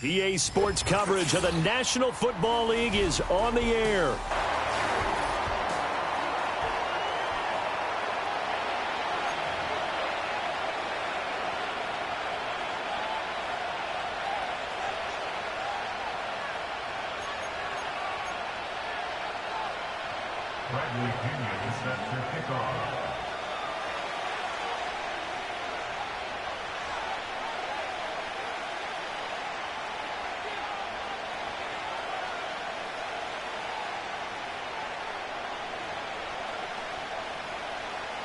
EA Sports coverage of the National Football League is on the air.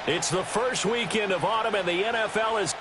It's the first weekend of autumn, and the NFL is...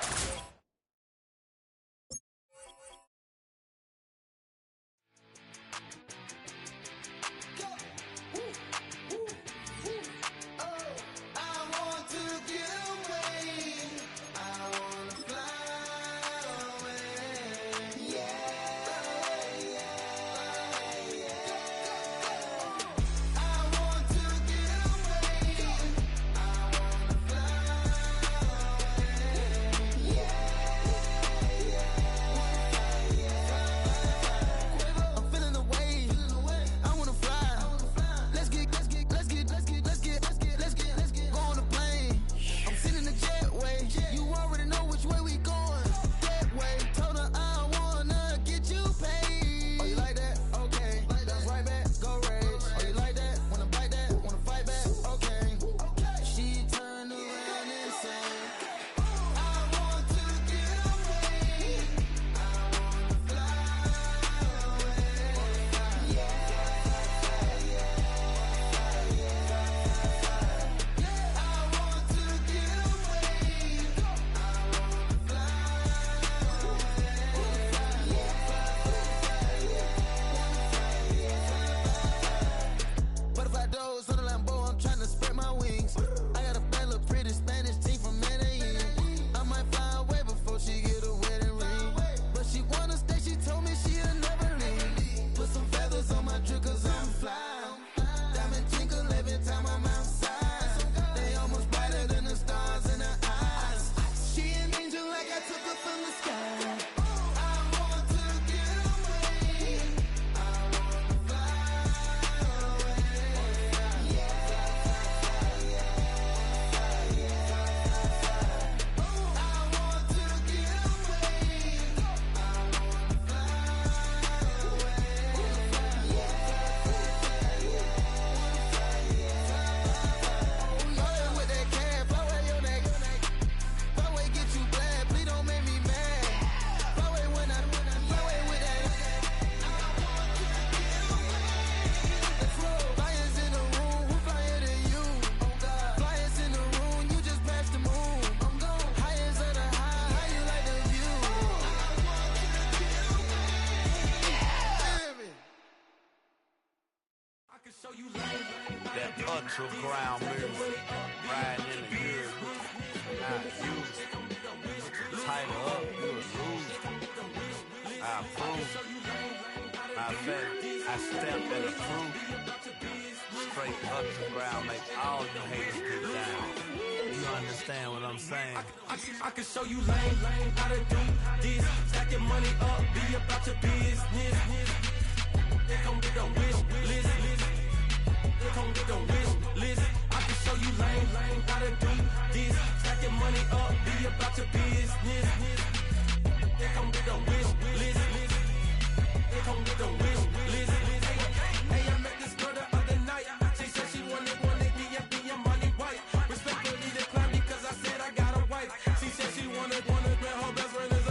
Ground move, riding in the good, not used. Tighten up, you'll lose. I approve. Matter of fact, I step and approve. Straight up to ground, make all you haters get down. You understand what I'm saying? I can show you lame, how to do this. Stacking money up, be about your business. They come with a wish list. They come with a wish list. I can show you lame, how to do this. Stacking money up, be about your business. They come with a wish list. They come with a wish list. Hey, I met this girl the other night. She said she wanted me and be a money white. Respectfully declined because I said I got a wife. She said she wanted man, her best friend is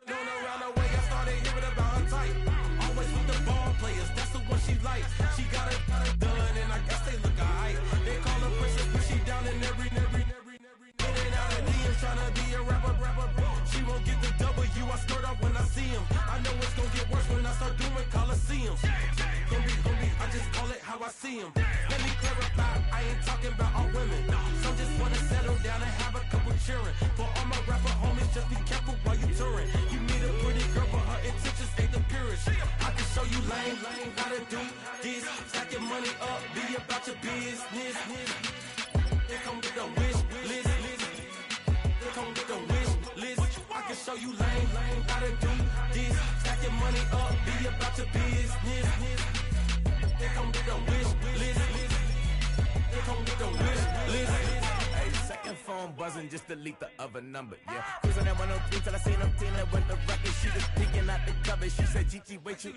known around the way. I started hearing about her type. Always with the ball players, that's the one she likes. She got it done, and I guess they look alright. They call her princess, but she down in every. In and out of DMs, tryna be a rapper. She won't get the W, I skirt up when I see him. I know it's gonna get worse when I start doing Coliseums. Gonna be, I just call it how I see him. Let me clarify, I ain't talking about all women. Some just wanna settle down and have a couple cheering. For all my rapper homies, just be careful while you touring. You meet a pretty girl, but her intentions ain't the purest. I can show you lame, how to do this. Stacking money up, be about your business. They come with a wish list. They come with a wish list. I can show you lame, how to do this. Stacking money be about your business. They come with a wish list. They come with a wish list. Hey, second phone buzzing, just delete the other number, yeah. Cruising at 103 till I seen them feeling with the record. She was peeking out the cover. She said, Gigi, wait, you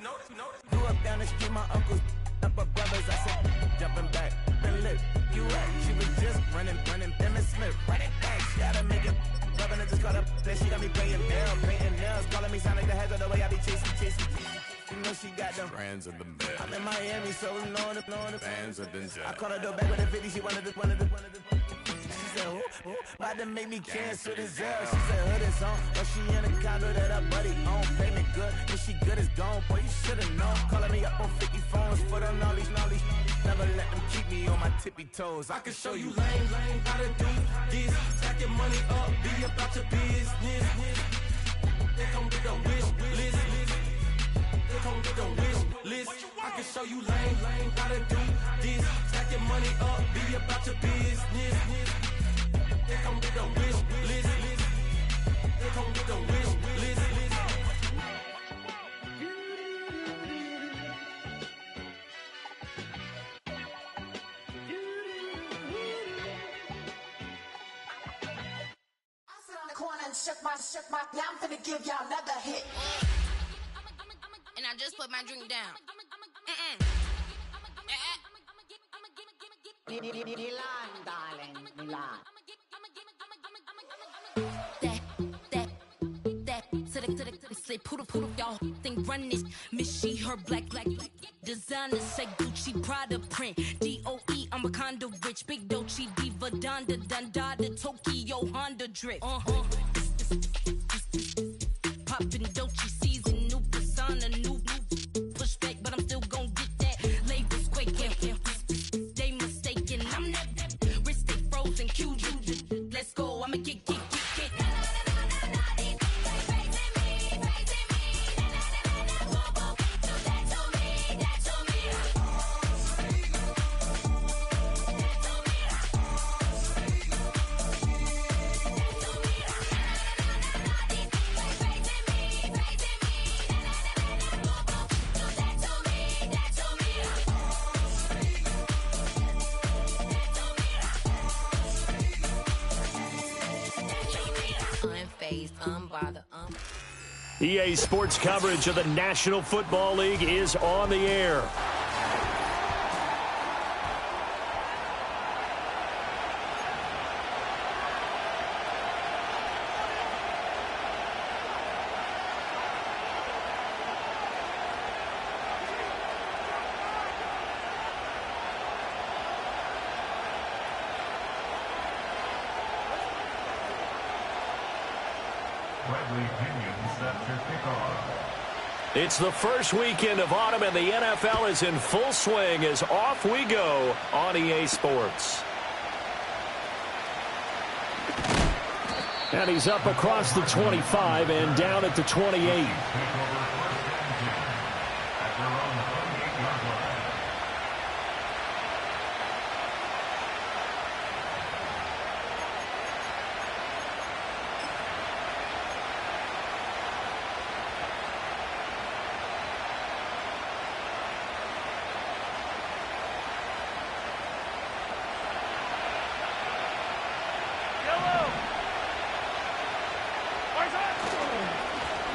grew up down the street, my uncles up her brothers. I said, jumping back, been lit. You at? She was just running, Emmett Smith, run it back. She had to make it. Rubbing it, just caught up. Then she got me playing nails, painting nails, calling me Sonic the Hedgehog the way I be chasing. You know she got them Strands of the bed. I'm in Miami, so knowing the Bands of the jet. I called her door back with a 50. She wanted the. She said, who? About to make me cancel this L. She said, hood is on, but she in a condo that her buddy own. Payment good, and she good as gone. Boy, you should've known. Calling me up on 50 phones, foot on all these. Never let them keep me on my tippy toes. I can show you lame how to do this. Stack your money up, be about your business. They come with a wish list. They come with a wish list. I can show you lame how to do this. Stack your money up, be about your business. They come with a wish list. They come with a wish list. Shook my, now I'm finna give y'all another hit. And I just put my drink down. Milan, darling, Milan. That, say poodle, y'all think run this. Miss she, her black, designer, say Gucci, Prada print. DOE, I'm a condo rich, big Dolce, Diva, Donda, Dundada, Tokyo, Honda drip. Poppin' Dolce season, new persona, new pushback, but I'm still gon' get that. Labels quaking, they mistaken. I'm that wrist stay frozen, QU. Let's go, I'ma get. EA Sports coverage of the National Football League is on the air. It's the first weekend of autumn, and the NFL is in full swing as off we go on EA Sports. And he's up across the 25 and down at the 28.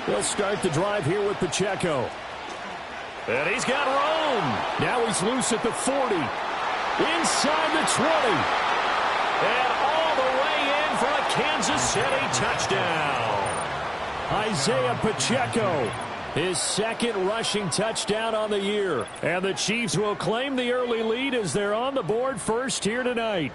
He'll start the drive here with Pacheco. And he's got room. Now he's loose at the 40. Inside the 20. And all the way in for a Kansas City touchdown. Isaiah Pacheco, his second rushing touchdown on the year. And the Chiefs will claim the early lead as they're on the board first here tonight.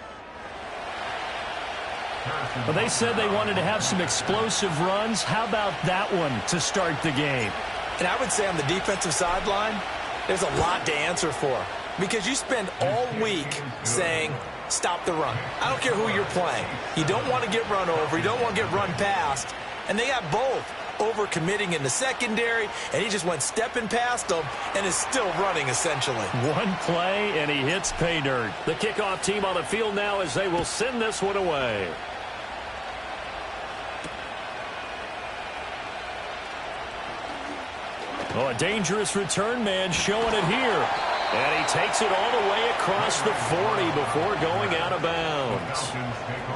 Well, they said they wanted to have some explosive runs. How about that one to start the game? And I would say on the defensive sideline, there's a lot to answer for. Because you spend all week saying, stop the run. I don't care who you're playing. You don't want to get run over. You don't want to get run past. And they got both. Over-committing in the secondary, and he just went stepping past them and is still running, essentially. One play, and he hits pay dirt. The kickoff team on the field now as they will send this one away. Oh, a dangerous return man showing it here. And he takes it all the way across the 40 before going out of bounds.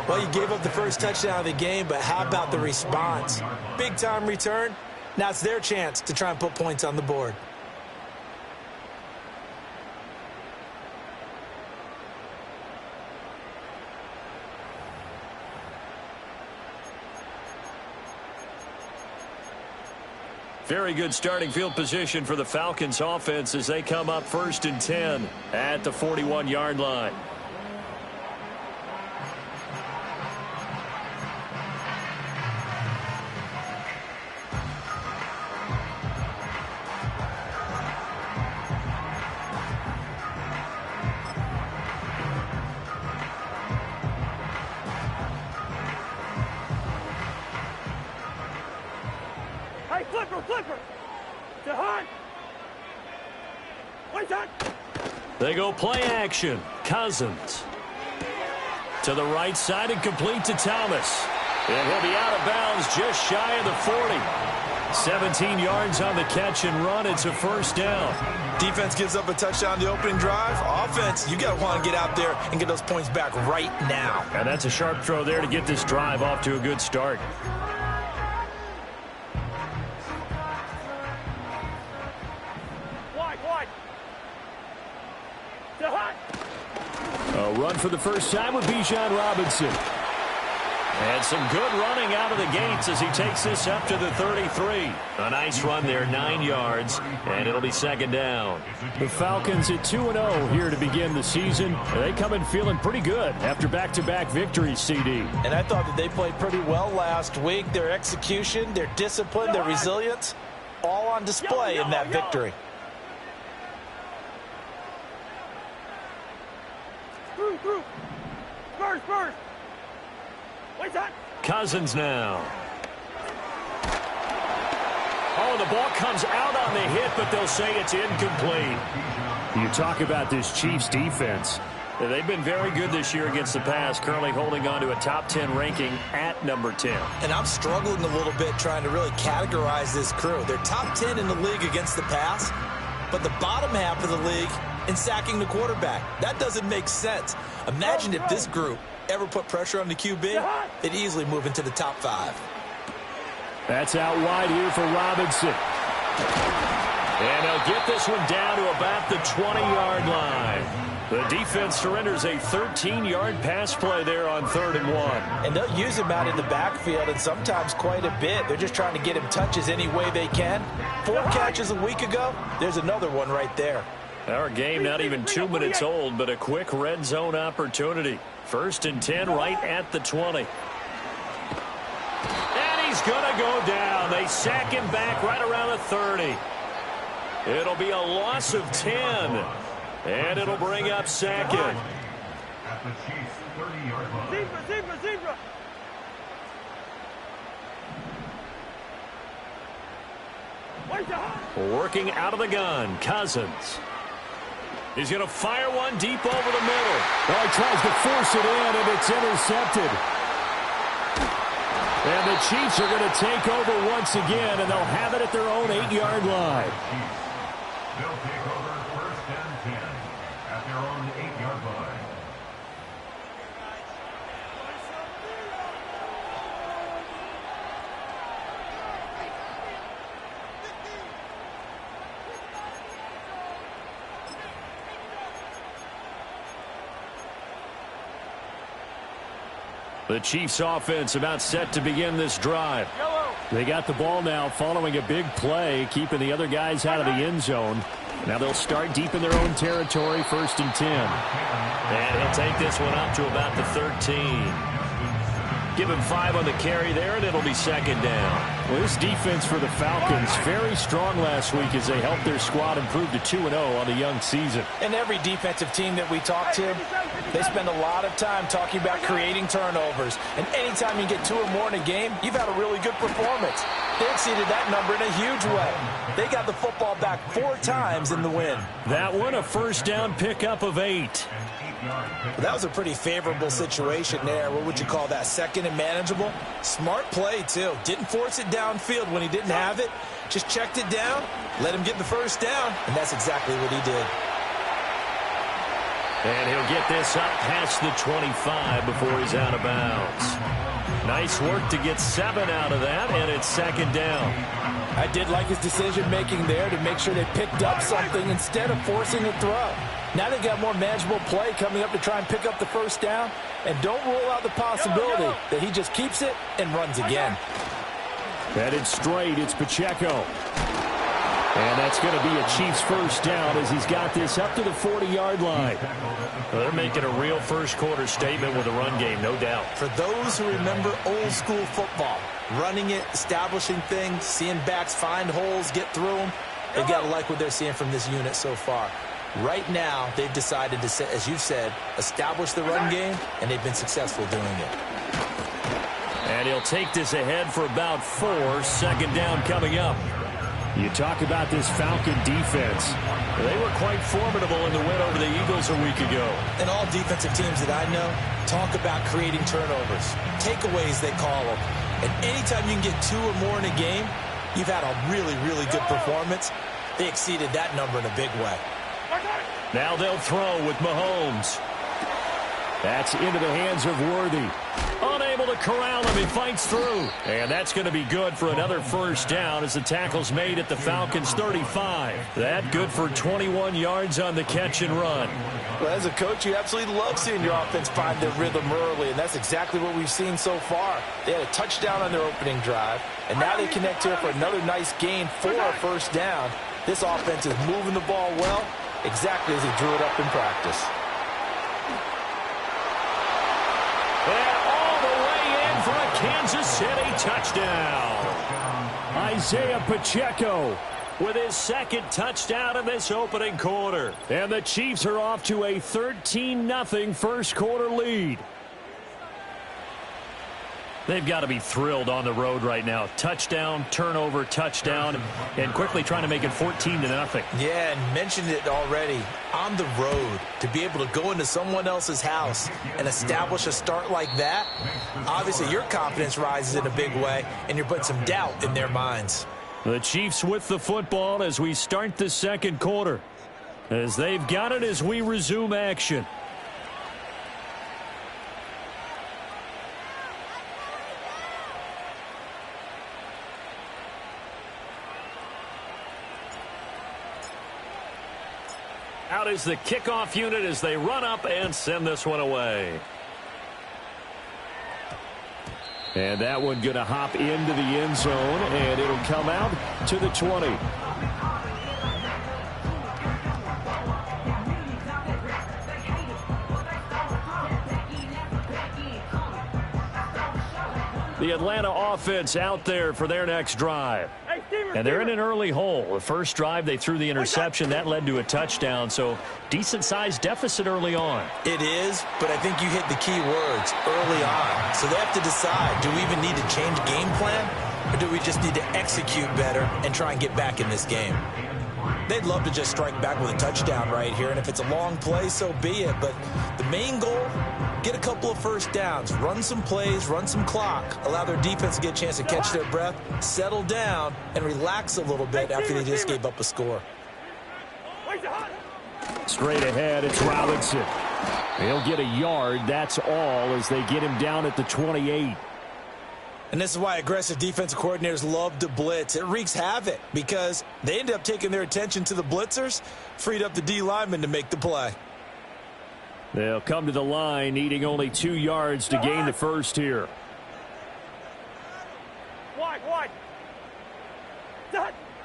Well, you gave up the first touchdown of the game, but how about the response? Big-time return. Now it's their chance to try and put points on the board. Very good starting field position for the Falcons offense as they come up 1st and 10 at the 41-yard line. Flipper! To Hunt! Wait, Hunt! They go play action. Cousins. To the right side and complete to Thomas. And he'll be out of bounds just shy of the 40. 17 yards on the catch and run. It's a first down. Defense gives up a touchdown the opening drive. Offense, you got to want to get out there and get those points back right now. And that's a sharp throw there to get this drive off to a good start. A run for the first time with Bijan Robinson. And some good running out of the gates as he takes this up to the 33. A nice run there, 9 yards, and it'll be second down. The Falcons at 2-0 here to begin the season. They come in feeling pretty good after back-to-back victories, CD. And I thought that they played pretty well last week. Their execution, their discipline, their resilience, all on display in that victory. First. Wait, that. Cousins now. Oh, the ball comes out on the hit, but they'll say it's incomplete. You talk about this Chiefs defense. They've been very good this year against the pass, currently holding on to a top 10 ranking at number 10. And I'm struggling a little bit trying to really categorize this crew. They're top 10 in the league against the pass, but the bottom half of the league in sacking the quarterback. That doesn't make sense. Imagine if this group ever put pressure on the QB, they'd easily move into the top 5. That's out wide here for Robinson. And they'll get this one down to about the 20-yard line. The defense surrenders a 13-yard pass play there on 3rd and 1. And they'll use him out in the backfield, and sometimes quite a bit. They're just trying to get him touches any way they can. 4 catches a week ago. There's another one right there. Our game not even 2 minutes old, but a quick red zone opportunity. 1st and 10 right at the 20. And he's going to go down. They sack him back right around the 30. It'll be a loss of 10. And it'll bring up second. At the Chiefs' 30-yard line. Zebra. Working out of the gun, Cousins. He's going to fire one deep over the middle. Well, he tries to force it in, and it's intercepted. And the Chiefs are going to take over once again, and they'll have it at their own 8-yard line. They'll take over 1st and 10 at their own 8-yard line. The Chiefs offense about set to begin this drive. They got the ball now following a big play, keeping the other guys out of the end zone. Now they'll start deep in their own territory, 1st and 10. And he'll take this one up to about the 13. Give him 5 on the carry there, and it'll be second down. Well, this defense for the Falcons, very strong last week as they helped their squad improve to 2-0 on the young season. And every defensive team that we talk to, they spend a lot of time talking about creating turnovers. And anytime you get 2 or more in a game, you've had a really good performance. They exceeded that number in a huge way. They got the football back 4 times in the win. That one, a first down pickup of 8. That was a pretty favorable situation there. What would you call that? Second and manageable? Smart play, too. Didn't force it downfield when he didn't have it. Just checked it down, let him get the first down, and that's exactly what he did. And he'll get this up past the 25 before he's out of bounds. Nice work to get 7 out of that, and it's second down. I did like his decision-making there to make sure they picked up something instead of forcing a throw. Now they've got more manageable play coming up to try and pick up the first down, and don't rule out the possibility that he just keeps it and runs again. Headed straight, it's Pacheco. And that's going to be a Chiefs first down as he's got this up to the 40-yard line. Well, they're making a real first-quarter statement with a run game, no doubt. For those who remember old-school football, running it, establishing things, seeing backs find holes, get through them, they've got to like what they're seeing from this unit so far. Right now, they've decided to, as you said, establish the run game, and they've been successful doing it. And he'll take this ahead for about 4. Second down coming up. You talk about this Falcon defense. They were quite formidable in the win over the Eagles a week ago. And all defensive teams that I know talk about creating turnovers. Takeaways, they call them. And anytime you can get 2 or more in a game, you've had a really, really good performance. They exceeded that number in a big way. Now they'll throw with Mahomes. That's into the hands of Worthy. Unable to corral him. He fights through. And that's going to be good for another first down as the tackle's made at the Falcons' 35. That good for 21 yards on the catch and run. Well, as a coach, you absolutely love seeing your offense find their rhythm early, and that's exactly what we've seen so far. They had a touchdown on their opening drive, and now they connect here for another nice gain for a first down. This offense is moving the ball well, exactly as he drew it up in practice. And all the way in for a Kansas City touchdown. Isaiah Pacheco with his second touchdown in this opening quarter. And the Chiefs are off to a 13-0 first quarter lead. They've got to be thrilled on the road right now. Touchdown, turnover, touchdown, and quickly trying to make it 14-0. Yeah, and mentioned it already. On the road, to be able to go into someone else's house and establish a start like that, obviously your confidence rises in a big way, and you're putting some doubt in their minds. The Chiefs with the football as we start the second quarter. As they've got it as we resume action. Out is the kickoff unit as they run up and send this one away. And that one going to hop into the end zone, and it'll come out to the 20. The Atlanta offense out there for their next drive. And they're in an early hole. The first drive, they threw the interception. That led to a touchdown, so decent-sized deficit early on. It is, but I think you hit the key words early on. So they have to decide, do we even need to change game plan, or do we just need to execute better and try and get back in this game? They'd love to just strike back with a touchdown right here, and if it's a long play, so be it. But the main goal, get a couple of first downs, run some plays, run some clock, allow their defense to get a chance to catch their breath, settle down, and relax a little bit after they just gave up a score. Straight ahead, it's Robinson. He'll get a yard, that's all, as they get him down at the 28. And this is why aggressive defensive coordinators love to blitz. It wreaks havoc because they end up taking their attention to the blitzers, freed up the D lineman to make the play. They'll come to the line, needing only 2 yards to gain the first here.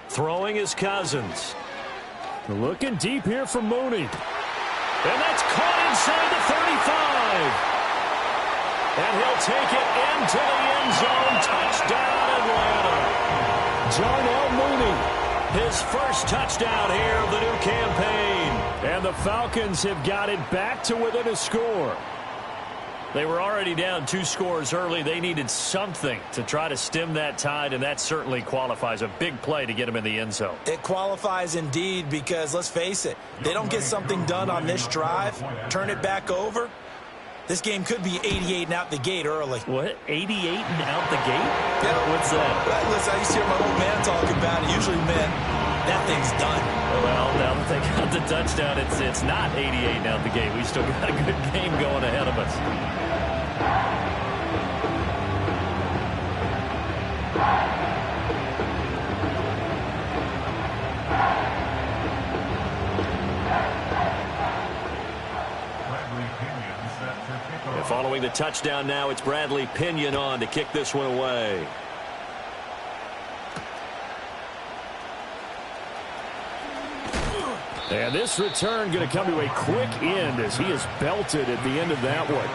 Throwing is Cousins. Looking deep here for Mooney. And that's caught inside the 35. And he'll take it into the end zone. Touchdown, Atlanta. Darnell Mooney, his first touchdown here of the new campaign. And the Falcons have got it back to within a score. They were already down 2 scores early. They needed something to try to stem that tide, and that certainly qualifies. A big play to get them in the end zone. It qualifies indeed because, let's face it, they don't get something done on this drive, turn it back over, this game could be 88 and out the gate early. What? 88 and out the gate? Yeah. What's that? Listen, I used to hear my old man talking about it. Usually meant that thing's done. Well, now that they got the touchdown, it's not 88 and out the gate. We still got a good game going ahead of us. And following the touchdown now, it's Bradley Pinion on to kick this one away. And this return going to come to a quick end as he is belted at the end of that one.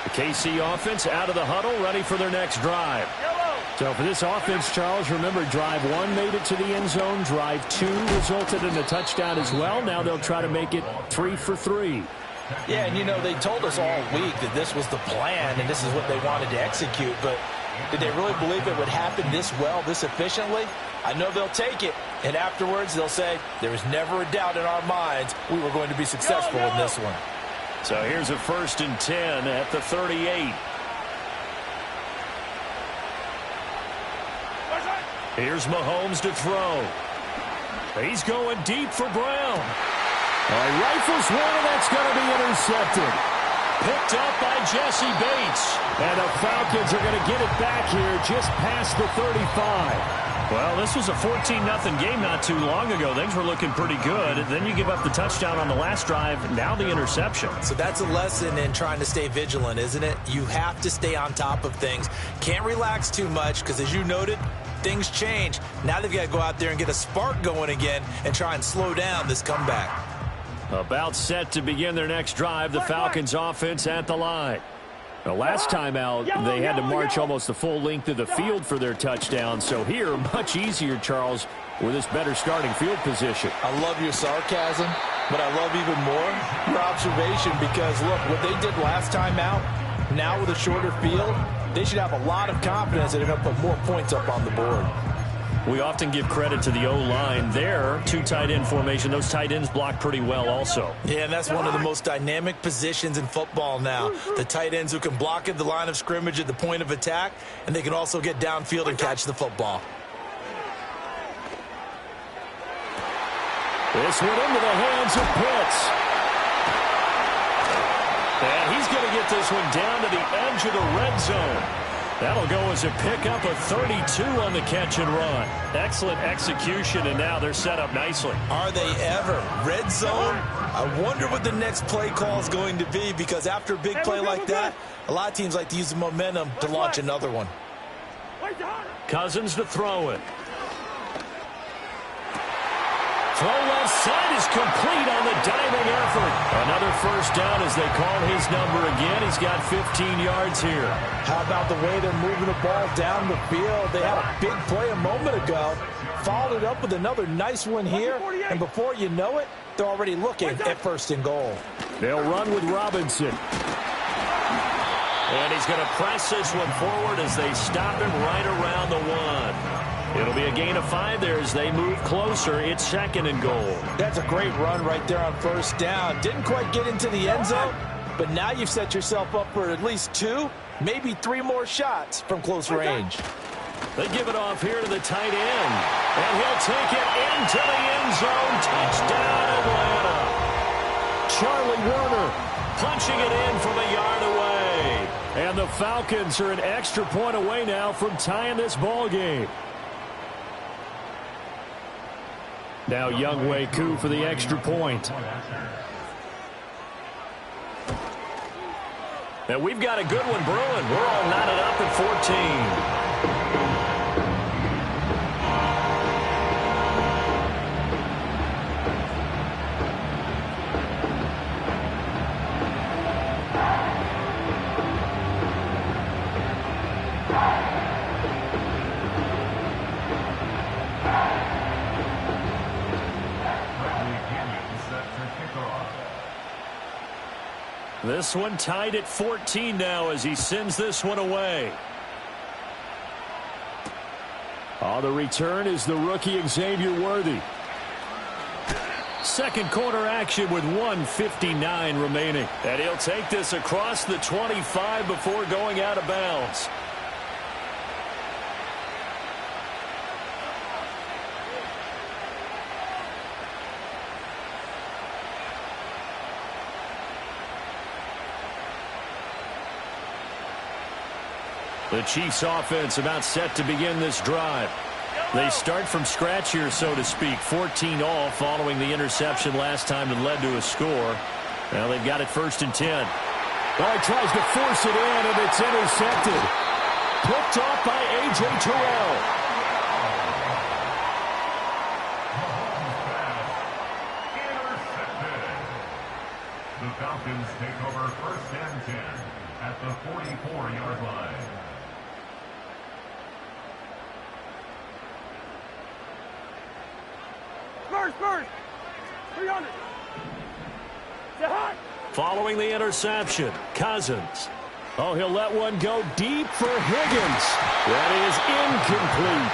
The KC offense out of the huddle, ready for their next drive. So for this offense, Charles, remember, drive 1 made it to the end zone. Drive 2 resulted in a touchdown as well. Now they'll try to make it 3 for 3. Yeah, and you know, they told us all week that this was the plan and this is what they wanted to execute, but did they really believe it would happen this well, this efficiently? I know they'll take it, and afterwards they'll say, there was never a doubt in our minds we were going to be successful in this one. So here's a 1st and 10 at the 38. Here's Mahomes to throw. He's going deep for Brown. Rifles one, and that's going to be intercepted. Picked up by Jesse Bates. And the Falcons are going to get it back here just past the 35. Well, this was a 14-0 game not too long ago. Things were looking pretty good. Then you give up the touchdown on the last drive. Now the interception. So that's a lesson in trying to stay vigilant, isn't it? You have to stay on top of things. Can't relax too much because, as you noted, things change. Now they've got to go out there and get a spark going again and try and slow down this comeback. About set to begin their next drive, the Falcons offense at the line. The last time out, they had to march almost the full length of the field for their touchdown. So here, much easier, Charles, with this better starting field position. I love your sarcasm, but I love even more your observation because, look, what they did last time out, now with a shorter field, they should have a lot of confidence that they're going to put more points up on the board. We often give credit to the O-line there. 2 tight end formation. Those tight ends block pretty well also. Yeah, and that's one of the most dynamic positions in football now. The tight ends who can block at the line of scrimmage at the point of attack, and they can also get downfield and catch the football. This one into the hands of Pitts. And he's going to get this one down to the edge of the red zone. That'll go as a pickup of 32 on the catch and run. Excellent execution, and now they're set up nicely. Are they ever? Red zone? I wonder what the next play call is going to be because after a big play like that, a lot of teams like to use the momentum to launch another one. Cousins to throw it. Throw left side is complete on the diving effort. Another first down as they call his number again. He's got 15 yards here. How about the way they're moving the ball down the field? They had a big play a moment ago. Followed it up with another nice one here. And before you know it, they're already looking at 1st and goal. They'll run with Robinson. And he's going to press this one forward as they stop him right around the 1. It'll be a gain of 5 there as they move closer. It's 2nd and goal. That's a great run right there on 1st down. Didn't quite get into the end zone, but now you've set yourself up for at least 2, maybe 3 more shots from close range. They give it off here to the tight end. And he'll take it into the end zone. Touchdown, Atlanta. Charlie Warner punching it in from a yard away. And the Falcons are an extra point away now from tying this ball game. Now Younghoe Koo for the extra point. And we've got a good one brewing. We're all knotted up at 14. This one tied at 14 now as he sends this one away. On the return is the rookie Xavier Worthy. Second quarter action with 1:59 remaining. And he'll take this across the 25 before going out of bounds. The Chiefs offense about set to begin this drive. They start from scratch here, so to speak. 14 all following the interception last time that led to a score. Now they've got it 1st and 10. Well, he tries to force it in, and it's intercepted. Picked off by A.J. Terrell. Intercepted. The Falcons take over 1st and 10 at the 44-yard line. Spurs! 300! Following the interception, Cousins. Oh, he'll let one go deep for Higgins. That is incomplete.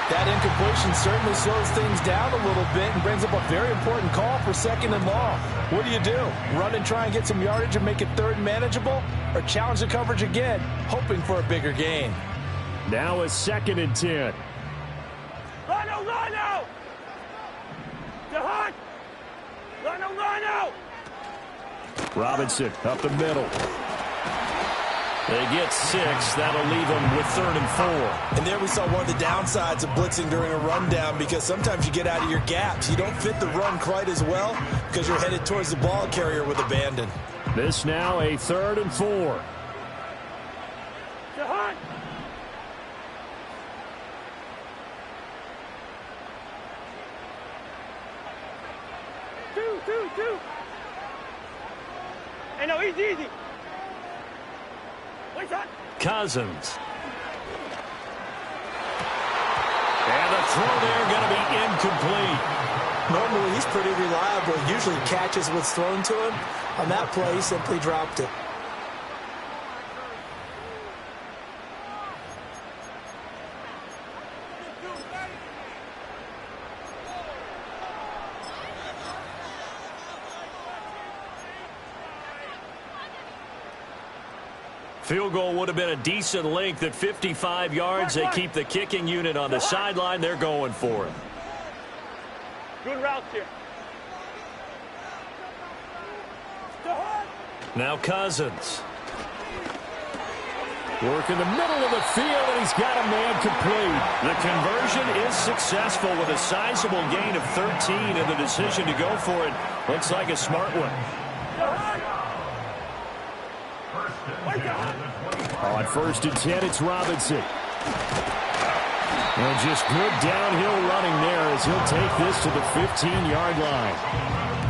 That incompletion certainly slows things down a little bit and brings up a very important call for 2nd and long. What do? Run and try and get some yardage and make it 3rd manageable? Or challenge the coverage again, hoping for a bigger gain? Now a 2nd and 10. Rhino! Rhino! Robinson up the middle. They get 6. That'll leave them with 3rd and 4. And there we saw one of the downsides of blitzing during a rundown, because sometimes you get out of your gaps. You don't fit the run quite as well because you're headed towards the ball carrier with abandon. This now a 3rd and 4. Two. Hey, no, easy. Wait, son. Cousins. And the throw there going to be incomplete. Normally he's pretty reliable. Usually catches what's thrown to him. On that play, he simply dropped it. Field goal would have been a decent length at 55 yards. They keep the kicking unit on the sideline. They're going for it. Good routes here. Now Cousins. Work in the middle of the field, and he's got a man complete. The conversion is successful with a sizable gain of 13, and the decision to go for it looks like a smart one. On 1st and 10, it's Robinson. And just good downhill running there as he'll take this to the 15-yard line.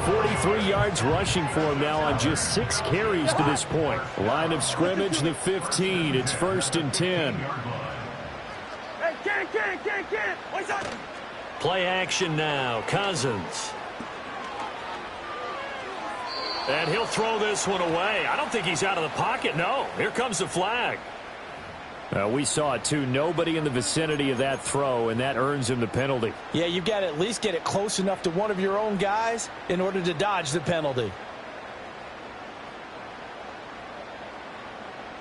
43 yards rushing for him now on just 6 carries to this point. Line of scrimmage, the 15. It's 1st and 10. Hey, get it. What's up? Play action now. Cousins. And he'll throw this one away. I don't think he's out of the pocket. No. Here comes the flag. We saw it, too. Nobody in the vicinity of that throw, and that earns him the penalty. Yeah, you've got to at least get it close enough to one of your own guys in order to dodge the penalty.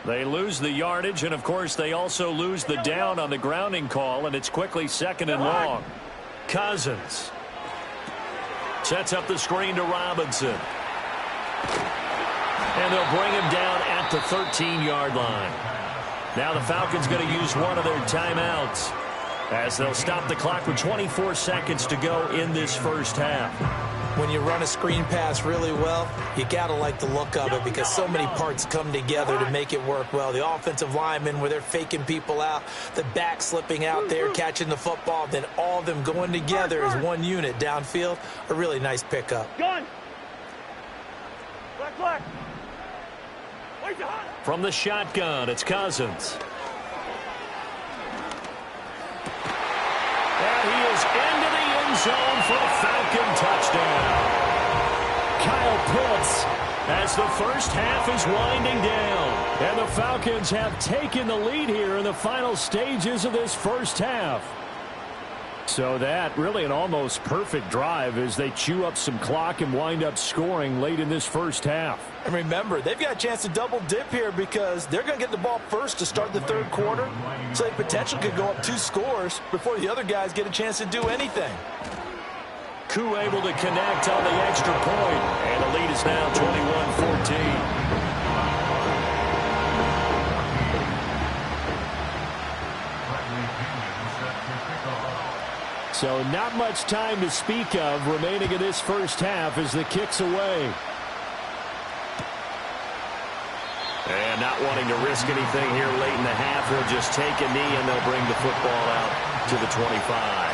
They lose the yardage, and, of course, they also lose the down on the grounding call, and it's quickly 2nd and long. Cousins sets up the screen to Robinson. And they'll bring him down at the 13-yard line. Now the Falcons going to use one of their timeouts as they'll stop the clock with 24 seconds to go in this first half. When you run a screen pass really well, you got to like the look of it because so many parts come together to make it work well. The offensive linemen where they're faking people out, the back slipping out there, catching the football, then all of them going together as one unit downfield, a really nice pickup. Gun. Black. From the shotgun, it's Cousins. And he is into the end zone for a Falcon touchdown. Kyle Pitts as the first half is winding down. And the Falcons have taken the lead here in the final stages of this first half. So that really an almost perfect drive as they chew up some clock and wind up scoring late in this first half. And remember, they've got a chance to double dip here because they're going to get the ball first to start the third quarter. So they potentially could go up 2 scores before the other guys get a chance to do anything. Koo able to connect on the extra point, and the lead is now 21-14. So not much time to speak of remaining in this first half as the kick's away. And not wanting to risk anything here late in the half, he'll just take a knee and they'll bring the football out to the 25.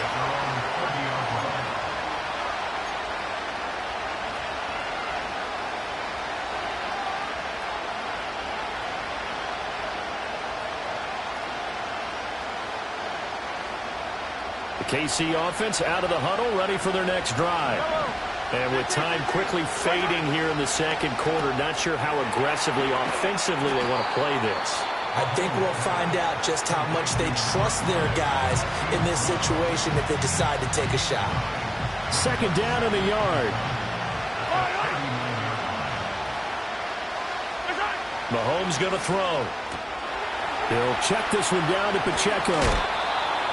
The KC offense out of the huddle, ready for their next drive. And with time quickly fading here in the second quarter, not sure how aggressively, offensively they want to play this. I think we'll find out just how much they trust their guys in this situation if they decide to take a shot. Second down in the yard. Mahomes going to throw. He'll check this one down to Pacheco.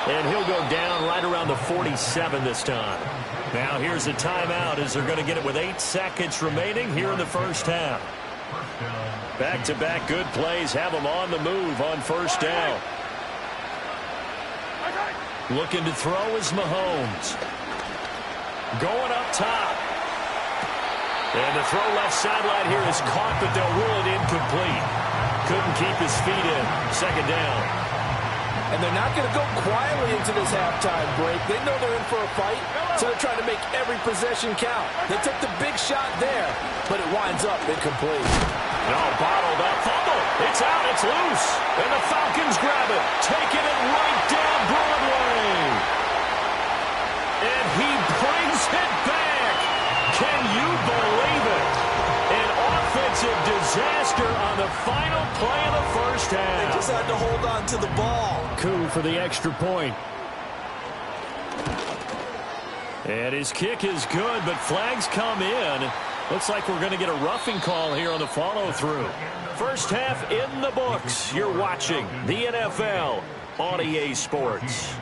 And he'll go down right around the 47 this time. Now here's a timeout as they're going to get it with 8 seconds remaining here in the first half. Back-to-back good plays have them on the move on first down. Looking to throw is Mahomes. Going up top. And the throw left sideline here is caught, but they'll rule it incomplete. Couldn't keep his feet in. Second down. And they're not going to go quietly into this halftime break. They know they're in for a fight, so they're trying to make every possession count. They took the big shot there, but it winds up incomplete. No, bottled up. Fumble. It's out. It's loose. And the Falcons grab it, taking it right down Broadway. And he brings it back. Can you believe it? An offensive disaster on the final play of the first half. They just had to hold on to the ball. Koo for the extra point. And his kick is good, but flags come in. Looks like we're going to get a roughing call here on the follow-through. First half in the books. You're watching the NFL on EA Sports.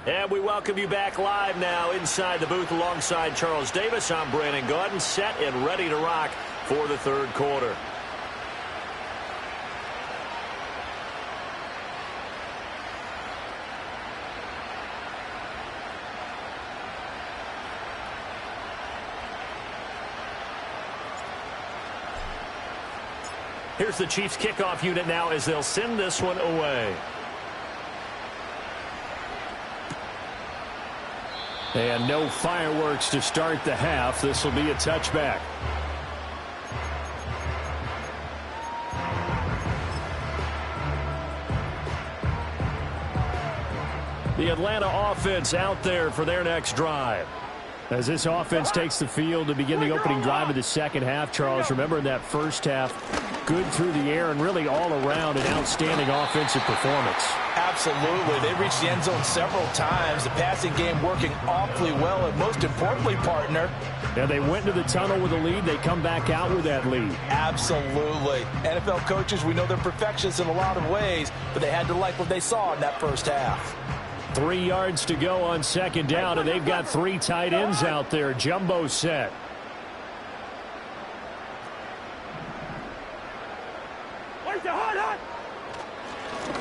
And we welcome you back live now inside the booth alongside Charles Davis. I'm Brandon Gaudin, set and ready to rock for the third quarter. Here's the Chiefs kickoff unit now as they'll send this one away. And no fireworks to start the half. This will be a touchback. The Atlanta offense out there for their next drive. As this offense takes the field to begin the opening drive of the second half, Charles, remember in that first half, good through the air and really all around an outstanding offensive performance. Absolutely. They reached the end zone several times. The passing game working awfully well, and most importantly, partner. Now they went into the tunnel with a lead. They come back out with that lead. Absolutely. NFL coaches, we know they're perfectionists in a lot of ways, but they had to like what they saw in that first half. 3 yards to go on second down, and they've got 3 tight ends out there. Jumbo set.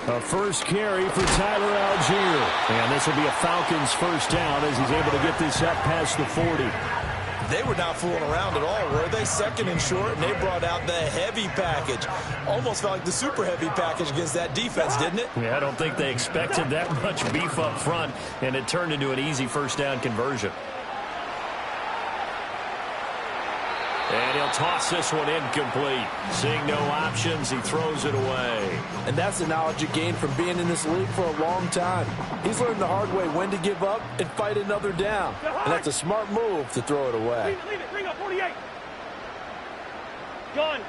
A first carry for Tyler Algier. And this will be a Falcons first down as he's able to get this up past the 40. They were not fooling around at all, were they? Second and short, and they brought out the heavy package. Almost felt like the super heavy package against that defense, didn't it? Yeah, I don't think they expected that much beef up front, and it turned into an easy first down conversion. And he'll toss this one incomplete. Seeing no options, he throws it away. And that's the knowledge you gain from being in this league for a long time. He's learned the hard way when to give up and fight another down. And that's a smart move to throw it away. Leave it. Bring up 48. Gun.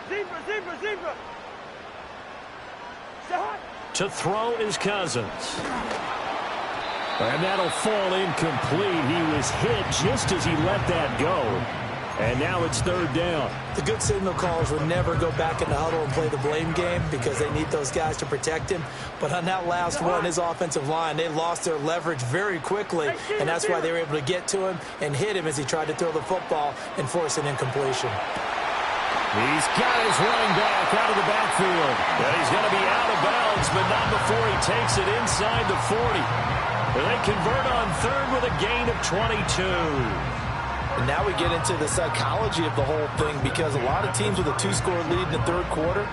Zebra. To throw is Cousins. And that'll fall incomplete. He was hit just as he let that go. And now it's third down. The good signal callers would never go back in the huddle and play the blame game because they need those guys to protect him. But on that last one, his offensive line, they lost their leverage very quickly. And that's why they were able to get to him and hit him as he tried to throw the football and force an incompletion. He's got his running back out of the backfield. And he's going to be out of bounds, but not before he takes it inside the 40. And they convert on third with a gain of 22. And now we get into the psychology of the whole thing because a lot of teams with a two-score lead in the third quarter,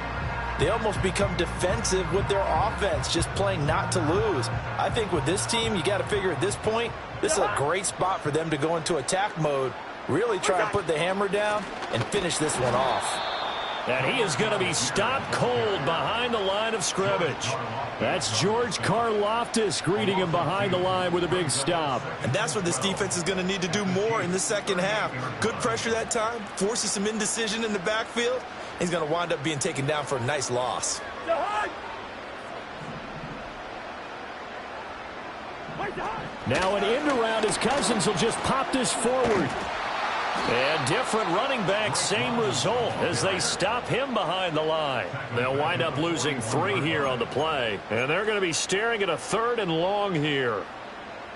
they almost become defensive with their offense, just playing not to lose. I think with this team, you got to figure at this point, this is a great spot for them to go into attack mode, really try and put the hammer down and finish this one off. And he is going to be stopped cold behind the line of scrimmage. That's George Karlaftis greeting him behind the line with a big stop. And that's what this defense is going to need to do more in the second half. Good pressure that time, forces some indecision in the backfield. He's going to wind up being taken down for a nice loss. Now an end around as Cousins will just pop this forward. And different running backs, same result as they stop him behind the line. They'll wind up losing 3 here on the play. And they're going to be staring at a third and long here.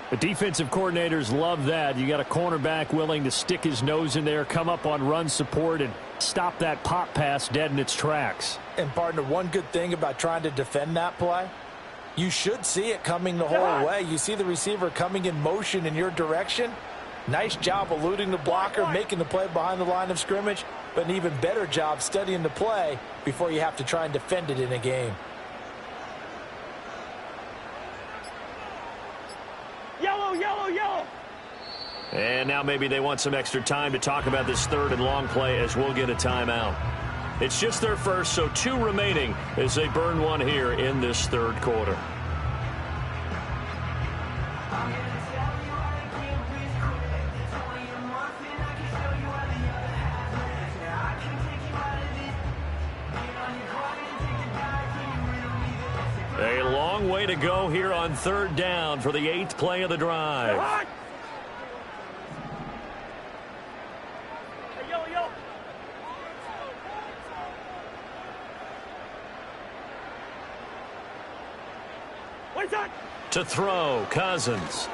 The defensive coordinators love that. You got a cornerback willing to stick his nose in there, come up on run support, and stop that pop pass dead in its tracks. And partner, one good thing about trying to defend that play, you should see it coming the whole way. You see the receiver coming in motion in your direction. Nice job eluding the blocker, making the play behind the line of scrimmage, but an even better job studying the play before you have to try and defend it in a game. Yellow. And now maybe they want some extra time to talk about this third and long play as we'll get a timeout. It's just their first, so 2 remaining as they burn one here in this third quarter. A long way to go here on third down for the 8th play of the drive. Yellow. To throw, Cousins.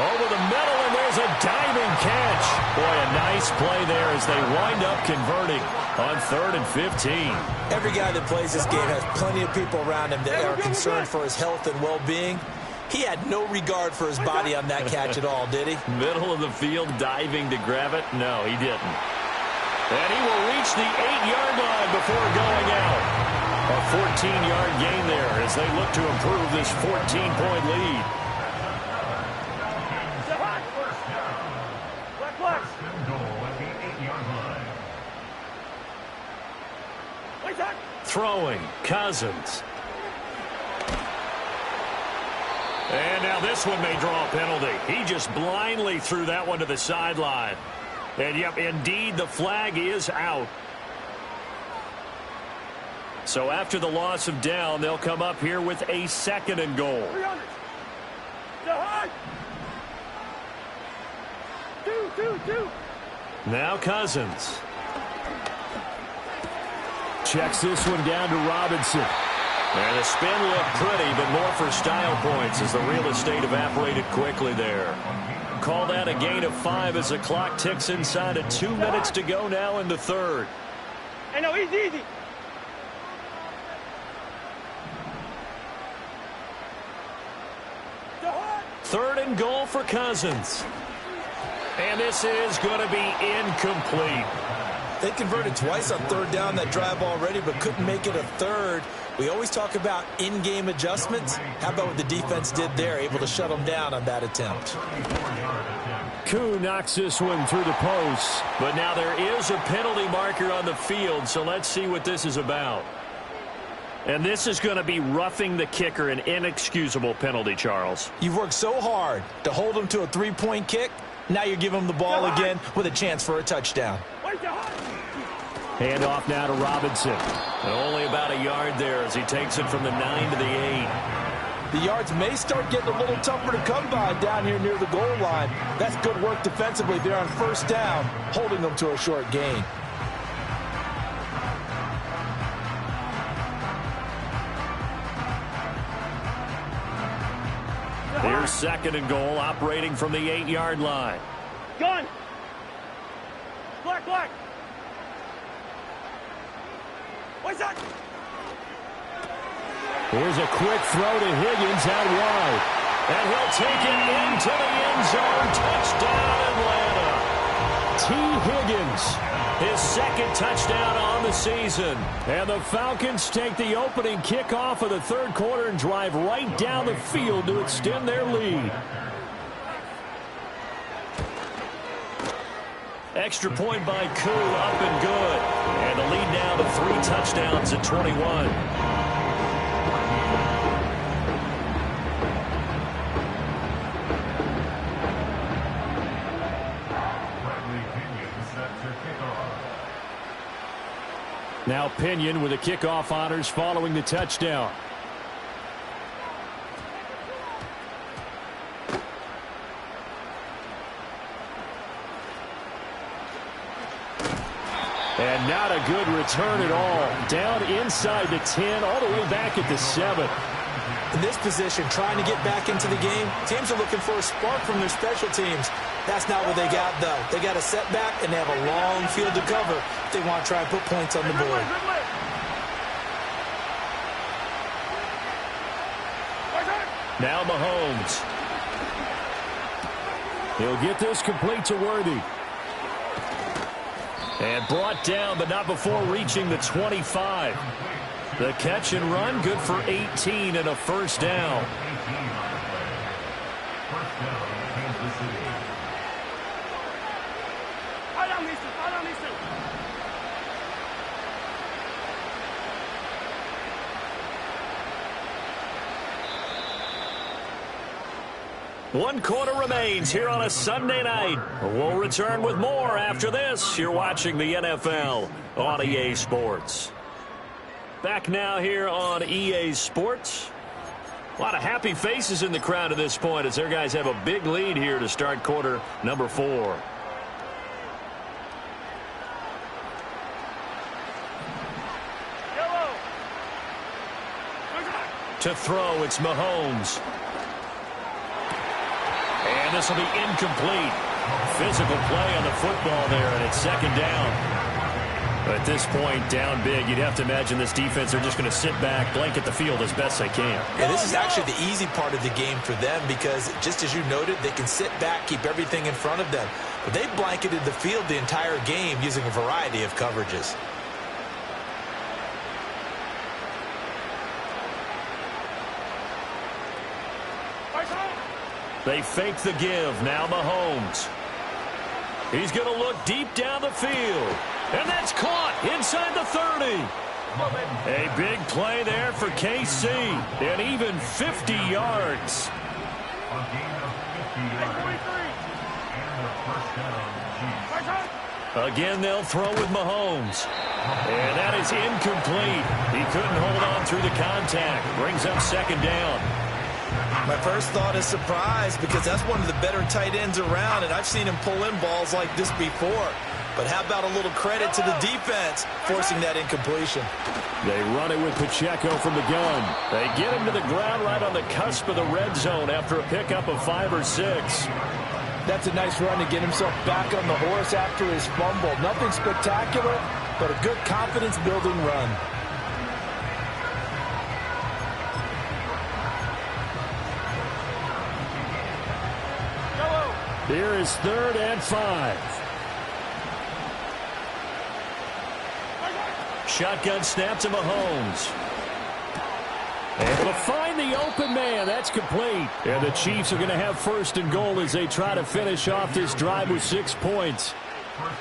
Over the middle, and there's a diving catch. Boy, a nice play there as they wind up converting on 3rd and 15. Every guy that plays this game has plenty of people around him that are concerned for his health and well-being. He had no regard for his body on that catch at all, did he? Middle of the field, diving to grab it? No, he didn't. And he will reach the 8-yard line before going out. A 14-yard gain there as they look to improve this 14-point lead. Throwing, Cousins. And now this one may draw a penalty. He just blindly threw that one to the sideline. And yep, indeed, the flag is out. So after the loss of down, they'll come up here with a 2nd and goal. 2. Now Cousins. Checks this one down to Robinson. And the spin looked pretty, but more for style points as the real estate evaporated quickly there. Call that a gain of 5 as the clock ticks inside of 2 minutes to go now in the third. Hey, no, easy. 3rd and goal for Cousins. And this is going to be incomplete. They converted twice on 3rd down that drive already, but couldn't make it a 3rd. We always talk about in-game adjustments. How about what the defense did there, able to shut them down on that attempt? Koo knocks this one through the post, but now there is a penalty marker on the field, so let's see what this is about. And this is going to be roughing the kicker, an inexcusable penalty, Charles. You've worked so hard to hold them to a 3-point kick. Now you're giving them the ball again with a chance for a touchdown. Hand off now to Robinson. And only about a yard there as he takes it from the 9 to the 8. The yards may start getting a little tougher to come by down here near the goal line. That's good work defensively there on 1st down, holding them to a short gain. Here's 2nd and goal, operating from the 8-yard line. Gun. Black. What's that? Here's a quick throw to Higgins out wide. And he'll take it into the end zone. Touchdown, Atlanta. T. Higgins, his 2nd touchdown on the season. And the Falcons take the opening kickoff of the 3rd quarter and drive right down the field to extend their lead. Extra point by Koo, up and good. And the lead now to 3 touchdowns at 21. Now Pinion with the kickoff honors following the touchdown. And not a good return at all. Down inside the 10, all the way back at the 7. In this position, trying to get back into the game, teams are looking for a spark from their special teams. That's not what they got, though. They got a setback, and they have a long field to cover if they want to try and put points on the board. Now Mahomes. He'll get this complete to Worthy. And brought down, but not before reaching the 25. The catch and run, good for 18 and a 1st down. One quarter remains here on a Sunday night. We'll return with more after this. You're watching the NFL on EA Sports. Back now here on EA Sports. A lot of happy faces in the crowd at this point as their guys have a big lead here to start quarter number 4. To throw, it's Mahomes. And this will be incomplete. Physical play on the football there, and it's 2nd down. At this point, down big, you'd have to imagine this defense, they're just going to sit back, blanket the field as best they can. Yeah, this is actually the easy part of the game for them because, just as you noted, they can sit back, keep everything in front of them. But they blanketed the field the entire game using a variety of coverages. They fake the give. Now Mahomes. He's going to look deep down the field. And that's caught inside the 30. A big play there for KC. And even 50 yards. A gain of 50 yards. And a 1st down. Again, they'll throw with Mahomes. And that is incomplete. He couldn't hold on through the contact. Brings up 2nd down. My first thought is surprise because that's one of the better tight ends around, and I've seen him pull in balls like this before. But how about a little credit to the defense forcing that incompletion? They run it with Pacheco from the gun. They get him to the ground right on the cusp of the red zone after a pickup of 5 or 6. That's a nice run to get himself back on the horse after his fumble. Nothing spectacular, but a good confidence-building run. Here is 3rd and 5. Shotgun snap to Mahomes. Able to find the open man. That's complete. And the Chiefs are going to have 1st and goal as they try to finish off this drive with 6 points.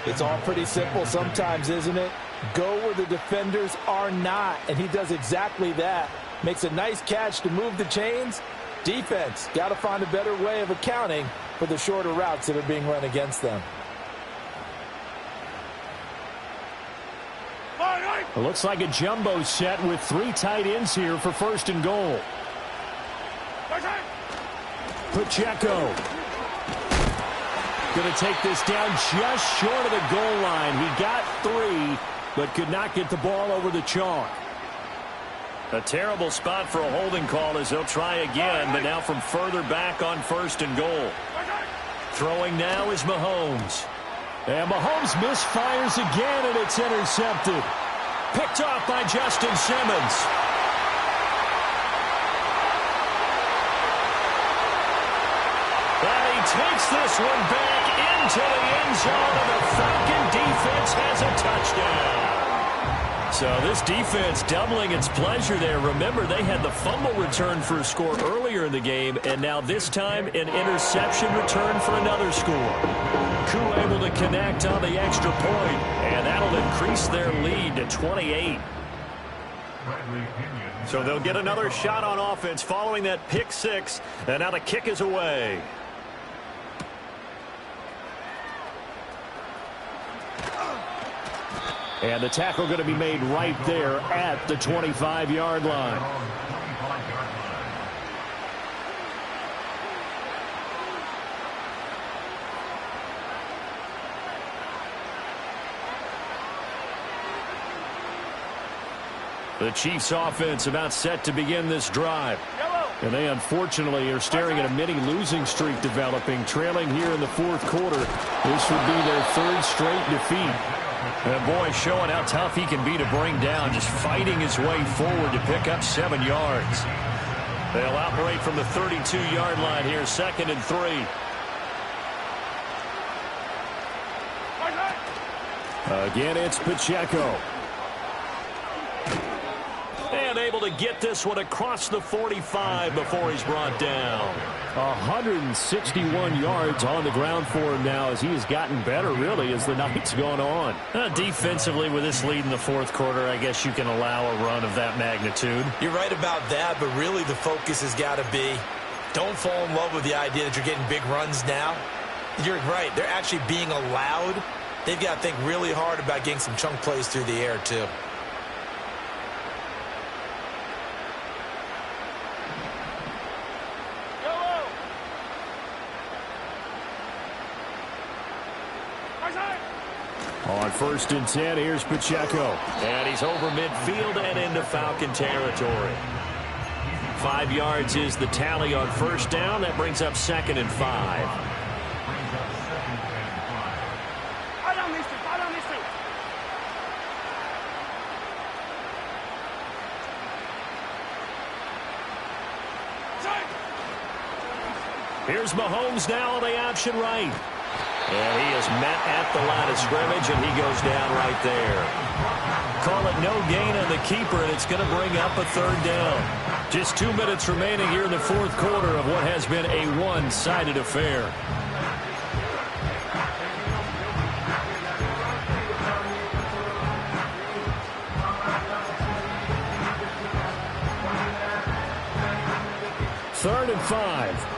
It's all pretty simple sometimes, isn't it? Go where the defenders are not, and he does exactly that. Makes a nice catch to move the chains. Defense, got to find a better way of accounting for the shorter routes that are being run against them. It looks like a jumbo set with 3 tight ends here for 1st and goal. Pacheco. Going to take this down just short of the goal line. He got 3, but could not get the ball over the chalk. A terrible spot for a holding call as they'll try again, but now from further back on 1st and goal. Throwing now is Mahomes. And Mahomes misfires again, and it's intercepted. Picked off by Justin Simmons. And he takes this one back into the end zone, and the Falcon defense has a touchdown. So this defense doubling its pleasure there. Remember, they had the fumble return for a score earlier in the game, and now this time an interception return for another score. Koo able to connect on the extra point, and that'll increase their lead to 28. So they'll get another shot on offense following that pick 6, and now the kick is away. And the tackle going to be made right there at the 25-yard line. The Chiefs offense about set to begin this drive. And they unfortunately are staring at a mini losing streak developing, trailing here in the 4th quarter. This would be their 3rd straight defeat. And boy, showing how tough he can be to bring down, just fighting his way forward to pick up 7 yards. They'll operate from the 32-yard line here, 2nd and 3. Again, it's Pacheco. And able to get this one across the 45 before he's brought down. 161 yards on the ground for him now as he has gotten better, really, as the night's gone on. Defensively, with this lead in the 4th quarter, I guess you can allow a run of that magnitude. You're right about that, but really the focus has got to be don't fall in love with the idea that you're getting big runs now. You're right. They're actually being allowed. They've got to think really hard about getting some chunk plays through the air, too. On 1st and 10, here's Pacheco. And he's over midfield and into Falcon territory. 5 yards is the tally on 1st down. That brings up 2nd and 5. Here's Mahomes now on the option right. And he is met at the line of scrimmage, and he goes down right there. Call it no gain on the keeper, and it's going to bring up a 3rd down. Just 2 minutes remaining here in the 4th quarter of what has been a one-sided affair. Third and 5.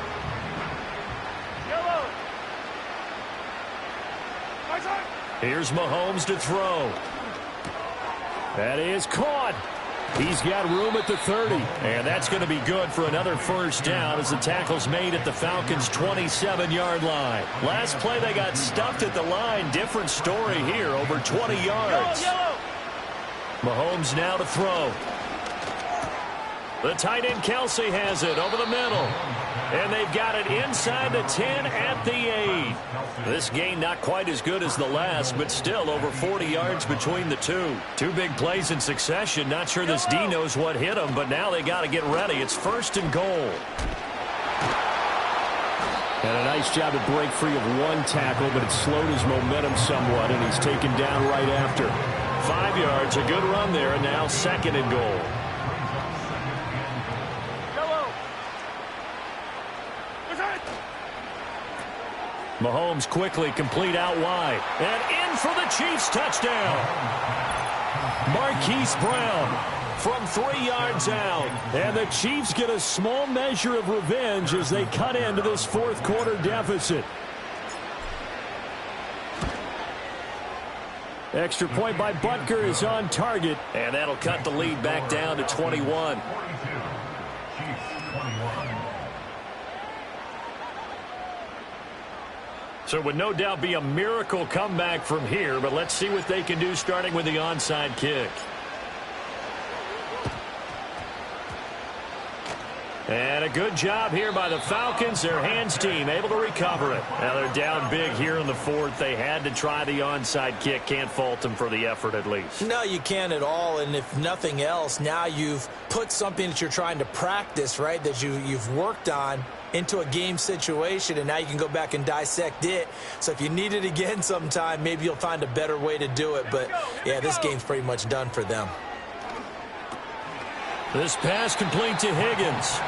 Here's Mahomes to throw. That is caught. He's got room at the 30. And that's going to be good for another 1st down as the tackle's made at the Falcons' 27-yard line. Last play they got stuffed at the line. Different story here, over 20 yards. Mahomes now to throw. The tight end Kelsey has it over the middle. And they've got it inside the 10 at the 8. This gain not quite as good as the last, but still over 40 yards between the two. 2 big plays in succession. Not sure this D knows what hit him, but now they got to get ready. It's 1st and goal. And a nice job to break free of one tackle, but it slowed his momentum somewhat, and he's taken down right after. 5 yards, a good run there, and now 2nd and goal. Mahomes quickly complete out wide. And in for the Chiefs touchdown. Marquise Brown from 3 yards out. And the Chiefs get a small measure of revenge as they cut into this fourth quarter deficit. Extra point by Butker is on target. And that'll cut the lead back down to 21. So it would no doubt be a miracle comeback from here, but let's see what they can do starting with the onside kick. And a good job here by the Falcons. Their hands team able to recover it. Now they're down big here in the fourth. They had to try the onside kick. Can't fault them for the effort at least. No, you can't at all. And if nothing else, now you've put something that you're trying to practice, right, that you've worked on into a game situation, and now you can go back and dissect it. So if you need it again sometime, maybe you'll find a better way to do it. But, yeah, this game's pretty much done for them. This pass complete to Higgins.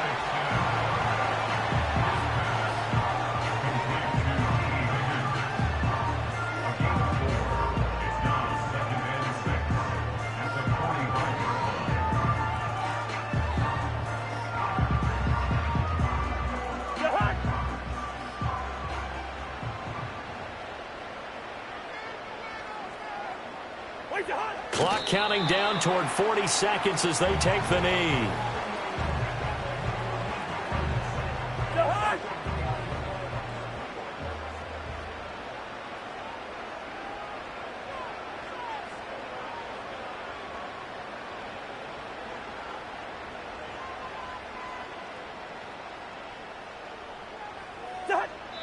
Clock counting down toward 40 seconds as they take the knee.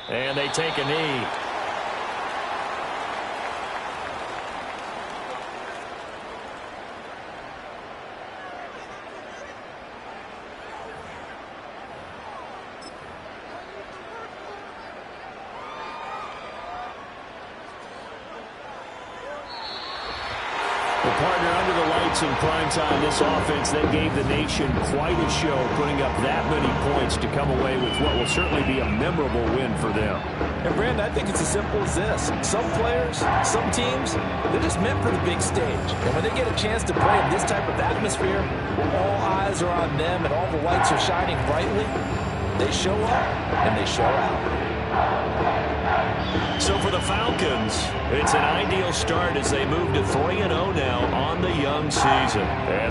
And they take a knee. Partner, under the lights in primetime, this offense, they gave the nation quite a show, putting up that many points to come away with what will certainly be a memorable win for them. And, Brandon, I think it's as simple as this. Some players, some teams, they're just meant for the big stage. And when they get a chance to play in this type of atmosphere, all eyes are on them and all the lights are shining brightly, they show up and they show out. So for the Falcons, it's an ideal start as they move to 3-0 now on the young season. And